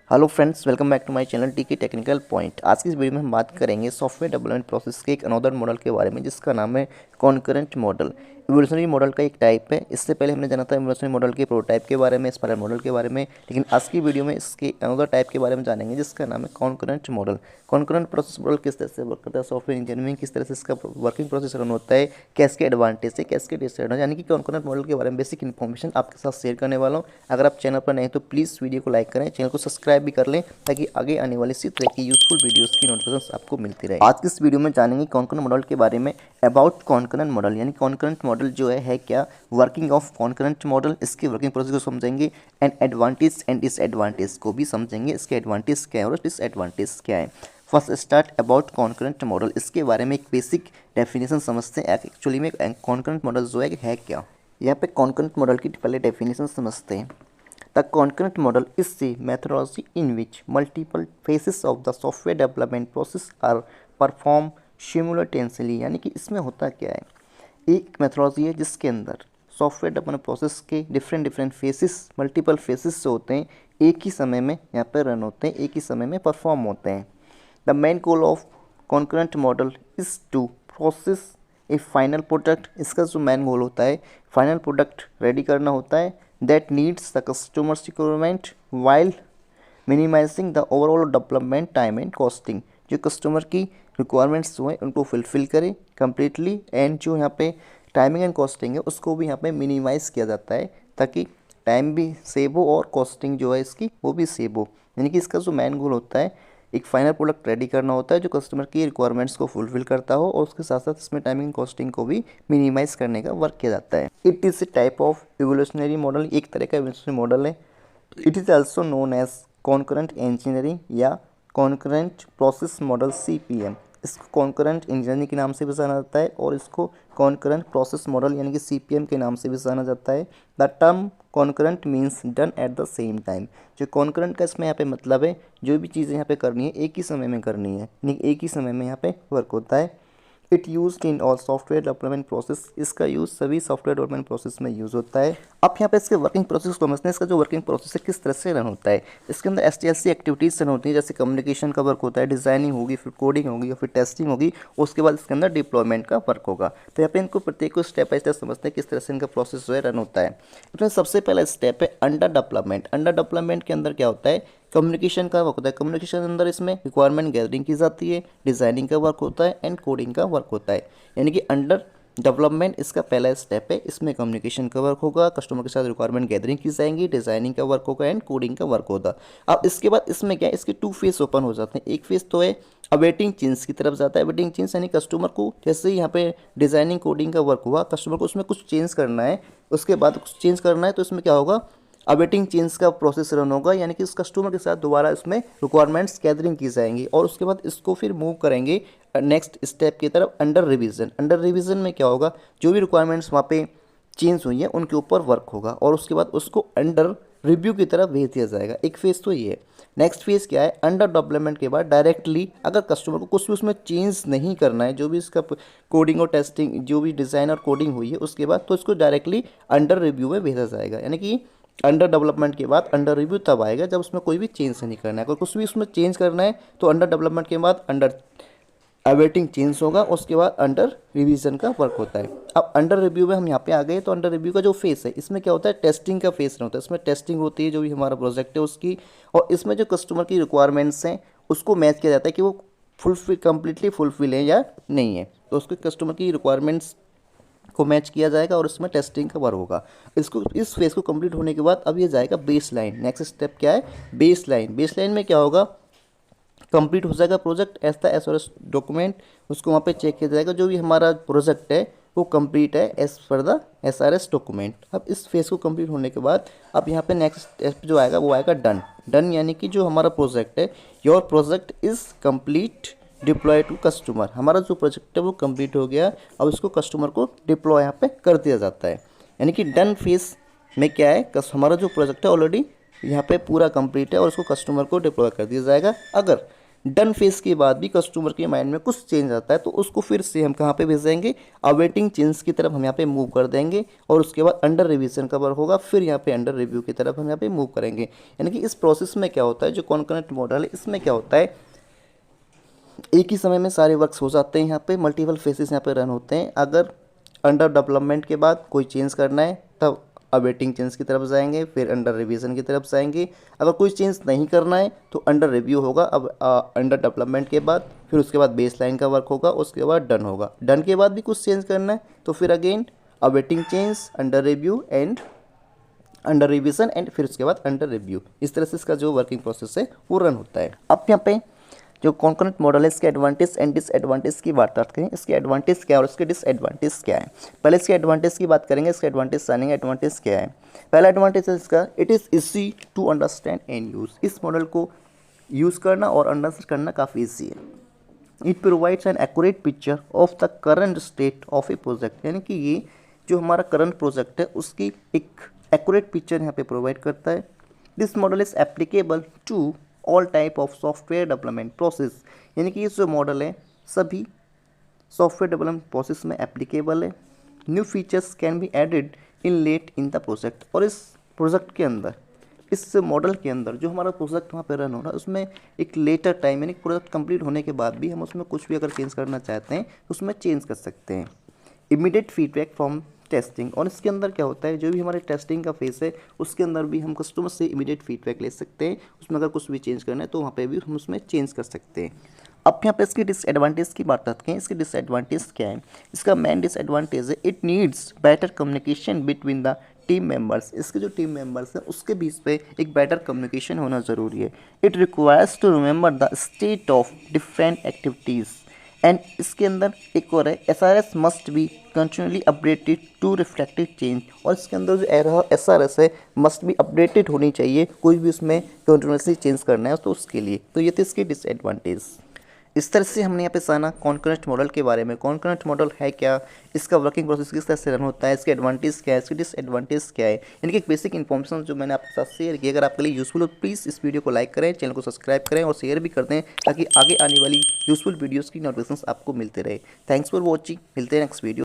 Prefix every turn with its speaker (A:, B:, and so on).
A: Hello friends, welcome back to my channel TK technical point. आज की इस video में हम बात करेंगे सॉफ्टवेयर डेवलपमेंट प्रोसेस के एक अनदर मॉडल के बारे में, जिसका नाम है कॉन्करेंट मॉडल। इवोल्यूशनरी मॉडल का एक टाइप है। इससे पहले हमने जाना था इवोल्यूशनरी मॉडल के प्रोटोटाइप के बारे में, स्पाइरल मॉडल के बारे में, लेकिन आज की वीडियो में इसके अनदर टाइप के बारे में जानेंगे, जिसका नाम है concurrent model. Concurrent process model किस तरह से वर्क करता है, सॉफ्टवेयर इंजीनियरिंग किस तरह से इसका वर्किंग प्रोसेस रन होता है, कैसे एडवांटेज है, कैसे डिसएडवांटेज, यानी कि कॉन्करेंट मॉडल के बारे में बेसिक इन्फॉर्मेशन आपके साथ शेयर करने वाला हूँ। अगर आप चैनल पर नए तो प्लीज़ वीडियो को लाइक करें, चैनल को सब्सक्राइब भी कर लें, ताकि आगे आने वाली इसी तरह की यूजफुल वीडियोस की नोटिफिकेशन आपको मिलती रहे। आज की इस वीडियो में जानेंगे कॉन्करेंट मॉडल के बारे में, अबाउट कॉन्करेंट मॉडल, यानी कॉन्करेंट मॉडल जो है क्या, वर्किंग ऑफ कॉन्करेंट मॉडल, इसकी वर्किंग प्रोसेस को समझेंगे, एंड एडवांटेज एंड डिसएडवांटेज को भी समझेंगे, इसके एडवांटेज क्या है और डिसएडवांटेज क्या है। First start about concurrent model. इसके बारे में एक बेसिक डेफिनेशन समझते हैं। एक्चुअली में कॉन्करेंट मॉडल जो है क्या। यहाँ पे कॉन्करेंट मॉडल की पहले डेफिनेशन समझते हैं। The concurrent model is the methodology in which multiple phases of the software development process are performed simultaneously। यानी कि इसमें होता क्या है, एक मेथोडोलॉजी है जिसके अंदर सॉफ्टवेयर डेवलपमेंट प्रोसेस के डिफरेंट फेसेस, मल्टीपल फेसेस जो होते हैं एक ही समय में यहाँ पर रन होते हैं, एक ही समय में परफॉर्म होते हैं। The main goal of concurrent model is to process a final product. इसका जो मेन गोल होता है, फाइनल प्रोडक्ट रेडी करना होता है, that needs the customer's requirement while minimizing the overall development time and costing। जो कस्टमर की requirements जो है उनको फुलफिल करे कम्प्लीटली, एंड जो यहाँ पे टाइमिंग एंड कॉस्टिंग है उसको भी यहाँ पे मिनिमाइज़ किया जाता है, ताकि टाइम भी सेव हो और कॉस्टिंग जो है इसकी वो भी सेव हो। यानी कि इसका जो मेन गोल होता है, एक फाइनल प्रोडक्ट रेडी करना होता है जो कस्टमर की रिक्वायरमेंट्स को फुलफिल करता हो, और उसके साथ साथ इसमें टाइमिंग कॉस्टिंग को भी मिनिमाइज करने का वर्क किया जाता है। It is a type of evolutionary model, एक तरह का इवोल्यूशनरी मॉडल है। It is also known as concurrent engineering या कॉन्करेंट प्रोसेस मॉडल CPM। इसको कॉन्करेंट इंजीनियरिंग के नाम से भी जाना जाता है, और इसको कॉन्करेंट प्रोसेस मॉडल यानी कि CPM के नाम से भी जाना जाता है। The term concurrent means done at the same time. जो कॉन्करेंट का इसमें यहाँ पे मतलब है, जो भी चीज़ें यहाँ पे करनी है एक ही समय में करनी है, यानी एक ही समय में यहाँ पे वर्क होता है। It used in all software development process. इसका यूज़ सभी सॉफ्टवेयर डेवलपमेंट प्रोसेस में यूज़ होता है। अब यहाँ पे इसके वर्किंग प्रोसेस को समझते हैं। इसका जो वर्किंग प्रोसेस है किस तरह से रन होता है। इसके अंदर SDLC एक्टिविटीज़ रन होती है, जैसे कम्युनिकेशन का वर्क होता है, डिज़ाइनिंग होगी, फिर कोडिंग होगी, फिर टेस्टिंग होगी, उसके बाद इसके अंदर डिप्लॉयमेंट का वर्क होगा। तो यहाँ पे इनको प्रत्येक को स्टेप बाय स्टेप समझते हैं किस तरह से इनका प्रोसेस जो है रन होता है। इसमें सबसे पहला स्टेप है अंडर डेवलपमेंट। अंडर डेवलपमेंट के अंदर क्या होता है, कम्युनिकेशन का वर्क होता है। कम्युनिकेशन के अंदर इसमें रिक्वायरमेंट गैदरिंग की जाती है, डिज़ाइनिंग का वर्क होता है, एंड कोडिंग का वर्क होता है। यानी कि अंडर डेवलपमेंट इसका पहला स्टेप है। इसमें कम्युनिकेशन का वर्क होगा, कस्टमर के साथ रिक्वायरमेंट गैदरिंग की जाएंगी, डिज़ाइनिंग का वर्क होगा, एंड कोडिंग का वर्क होगा। अब इसके बाद इसमें क्या है, इसके 2 फेज ओपन हो जाते हैं। एक फेज तो है अवेटिंग चेंज की तरफ जाता है। अवेटिंग चेंज यानी कस्टमर को जैसे ही यहाँ पे डिज़ाइनिंग कोडिंग का वर्क हुआ, कस्टमर को उसमें कुछ चेंज करना है, उसके बाद कुछ चेंज करना है, तो इसमें क्या होगा, अवेटिंग चेंज का प्रोसेस रन होगा। यानी कि उस कस्टमर के साथ दोबारा इसमें रिक्वायरमेंट्स गैदरिंग की जाएंगी, और उसके बाद इसको फिर मूव करेंगे नेक्स्ट स्टेप की तरफ, अंडर रिवीजन। अंडर रिवीजन में क्या होगा, जो भी रिक्वायरमेंट्स वहाँ पे चेंज हुई है उनके ऊपर वर्क होगा, और उसके बाद उसको अंडर रिव्यू की तरफ भेज दिया जाएगा। एक फेज़ तो ये है। नेक्स्ट फेज़ क्या है, अंडर डेवलपमेंट के बाद डायरेक्टली अगर कस्टमर को कुछ भी उसमें चेंज नहीं करना है, जो भी इसका कोडिंग और टेस्टिंग, जो भी डिज़ाइन और कोडिंग हुई है उसके बाद, तो इसको डायरेक्टली अंडर रिव्यू में भेजा जाएगा। यानी कि अंडर डेवलपमेंट के बाद अंडर रिव्यू तब आएगा जब उसमें कोई भी चेंज नहीं करना है। अगर कुछ भी उसमें चेंज करना है तो अंडर डेवलपमेंट के बाद अंडर अवेटिंग चेंज होगा, उसके बाद अंडर रिवीजन का वर्क होता है। अब अंडर रिव्यू में हम यहाँ पे आ गए, तो अंडर रिव्यू का जो फेस है, इसमें क्या होता है, टेस्टिंग का फेस होता है। इसमें टेस्टिंग होती है जो भी हमारा प्रोजेक्ट है उसकी, और इसमें जो कस्टमर की रिक्वायरमेंट्स हैं उसको मैच किया जाता है कि वो कम्प्लीटली फुलफिल है या नहीं है। तो उसके कस्टमर की रिक्वायरमेंट्स को मैच किया जाएगा, और इसमें टेस्टिंग का वर्क होगा। इसको इस फेज को कंप्लीट होने के बाद अब ये जाएगा बेस लाइन। नेक्स्ट स्टेप क्या है, बेस लाइन। बेस लाइन में क्या होगा, कंप्लीट हो जाएगा project as the SRS document, उसको वहाँ पे चेक किया जाएगा जो भी हमारा प्रोजेक्ट है वो कंप्लीट है as per the SRS document. अब इस फेज को कंप्लीट होने के बाद अब यहाँ पे नेक्स्ट स्टेप जो आएगा वो आएगा डन। डन यानी कि जो हमारा प्रोजेक्ट है, your project is complete deploy to customer. हमारा जो प्रोजेक्ट है वो कंप्लीट हो गया, अब इसको कस्टमर को डिप्लॉय यहाँ पे कर दिया जाता है। यानी कि डन फेज में क्या है, हमारा जो प्रोजेक्ट है ऑलरेडी यहाँ पे पूरा कंप्लीट है, और उसको कस्टमर को डिप्लॉय कर दिया जाएगा। अगर डन फेज के बाद भी कस्टमर के माइंड में कुछ चेंज आता है तो उसको फिर से हम कहाँ पे भेजेंगे, अवेटिंग चेंज की तरफ हम यहाँ पे मूव कर देंगे और उसके बाद अंडर रिवीजन का वर्क होगा, फिर यहाँ पे अंडर रिव्यू की तरफ हम यहाँ पे मूव करेंगे। यानी कि इस प्रोसेस में क्या होता है, जो कॉन्करेंट मॉडल है इसमें क्या होता है, एक ही समय में सारे वर्क्स हो जाते हैं, यहाँ पे मल्टीपल फेसेस यहाँ पे रन होते हैं। अगर अंडर डेवलपमेंट के बाद कोई चेंज करना है तब अवेटिंग चेंज की तरफ जाएंगे, फिर अंडर रिवीजन की तरफ जाएंगे। अगर कोई चेंज नहीं करना है तो अंडर रिव्यू होगा, अब अंडर डेवलपमेंट के बाद, फिर उसके बाद बेस लाइन का वर्क होगा, उसके बाद डन होगा। डन के बाद भी कुछ चेंज करना है तो फिर again awaiting change, under review and under revision and फिर उसके बाद अंडर रिव्यू। इस तरह से इसका जो वर्किंग प्रोसेस है वो रन होता है। अब यहाँ पे जो कॉन्करेंट मॉडल है इसके एडवांटेज एंड डिसएडवांटेज की बात करते हैं। इसके एडवांटेज क्या है और इसके डिसएडवांटेज क्या है। पहले इसके एडवांटेज की बात करेंगे, इसके एडवांटेज जानेंगे। एडवांटेज क्या है, पहला एडवांटेज है इसका, it is easy to understand and use. इस मॉडल को यूज़ करना और अंडरस्टैंड करना काफ़ी ईजी है। It provides an accurate picture of the current state of a project. यानी कि ये जो हमारा करंट प्रोजेक्ट है उसकी एक एक्यूरेट पिक्चर यहाँ पे प्रोवाइड करता है। This model is applicable to all type of software development process. यानी कि ये जो मॉडल है सभी सॉफ्टवेयर डेवलपमेंट प्रोसेस में एप्लीकेबल है। New features can be added in late in the project. और इस प्रोजेक्ट के अंदर, इस मॉडल के अंदर जो हमारा प्रोजेक्ट वहाँ पे रन हो रहा है उसमें एक लेटर टाइम, यानी प्रोजेक्ट कंप्लीट होने के बाद भी हम उसमें कुछ भी अगर चेंज करना चाहते हैं तो उसमें चेंज कर सकते हैं। Immediate feedback from testing. और इसके अंदर क्या होता है, जो भी हमारे टेस्टिंग का फेस है उसके अंदर भी हम कस्टमर से इमीडिएट फीडबैक ले सकते हैं। उसमें अगर कुछ भी चेंज करना है तो वहाँ पे भी हम उसमें चेंज कर सकते हैं। अब यहाँ पे इसकी डिसएडवांटेज की बात करते हैं। इसकी डिसएडवांटेज क्या है, इसका मेन डिसएडवांटेज है it needs better communication between the team members. इसके जो टीम मेंबर्स हैं उसके बीच पे एक बेटर कम्युनिकेशन होना ज़रूरी है। It requires to remember the state of different activities and इसके अंदर एक और है, SRS must be continuously updated to reflected change. और इसके अंदर जो SRS है मस्ट बी अपडेटेड होनी चाहिए, कोई भी उसमें कंटिन्यूसली चेंज करना है तो उसके लिए। तो ये थे इसके डिसएडवांटेज। इस तरह से हमने यहाँ पे जाना कॉन्करेंट मॉडल के बारे में। कॉन्करेंट मॉडल है क्या, इसका वर्किंग प्रोसेस किस तरह से रन होता है, इसके एडवांटेज क्या है, इसके डिसएडवांटेज क्या है, यानी कि एक बेसिक इन्फॉर्मेशन जो मैंने आपके साथ शेयर की। अगर आपके लिए यूजफुल हो प्लीज़ इस वीडियो को लाइक करें, चैनल को सब्सक्राइब करें और शेयर भी कर दें ताकि आगे आने वाली यूजफुल वीडियोज़ की नोटिफिकेशन आपको मिलते रहे। थैंक्स फॉर वॉचिंग, मिलते हैं नेक्स्ट वीडियो।